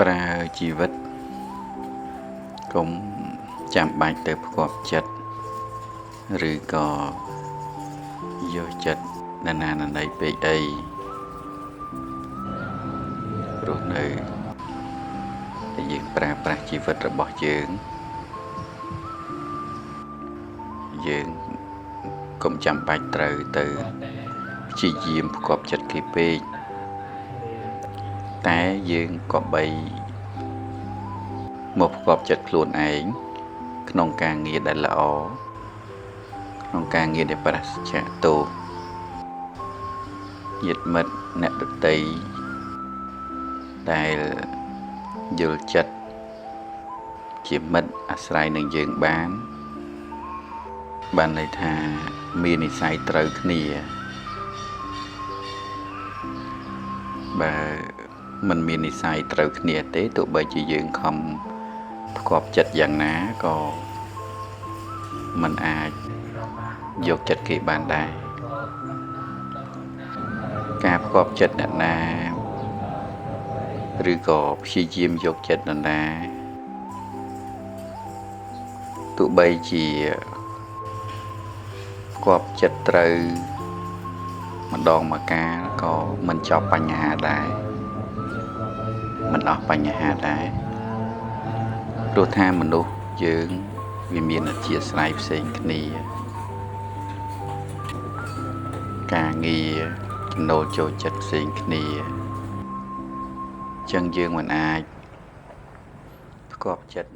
ប្រើជីវិតកុំចាំបាច់ទៅផ្គាប់ចិត្តឬក៏យកចិត្តណានាណីពេកអីព្រោះនៅតែយើងប្រើប្រាស់ជីវិតរបស់យើងកុំចាំបាច់ត្រូវទៅព្យាយាមផ្គាប់ចិត្តគេពេកតែយើងក៏បីមកផ្គាប់ចិត្តខ្លួនឯងក្នុងការងារដែលល្អក្នុងការងារដែលប្រសិទ្ធទោសញាតិមិត្តអ្នកដទៃដែលយល់ចិត្តជាមិត្តអាស្រ័យនឹងយើងបានន័យថាមាននិស្ស័យត្រូវគ្នាបើមិនមាននិស្ស័យត្រូវគ្នាទេទោះបីជាយើងខំផ្គាប់ចិត្តយ៉ាងណាក៏មិនអាចយកចិត្តគេបានដែរការផ្គាប់ចិត្តអ្នកណាឬក៏ព្យាយាមយកចិត្តនរណាទោះបីជាផ្គាប់ចិត្តត្រូវម្ដងមកកាលក៏មិនចប់បញ្ហាដែរមិនអស់បញ្ហាដែរព្រោះថាមនុស្សយើងវាមានអធិស្ឋានផ្សេងគ្នាការងារចំណូលចូលចិត្តផ្សេងគ្នាអញ្ចឹងយើងមិនអាចផ្គាប់ចិត្ត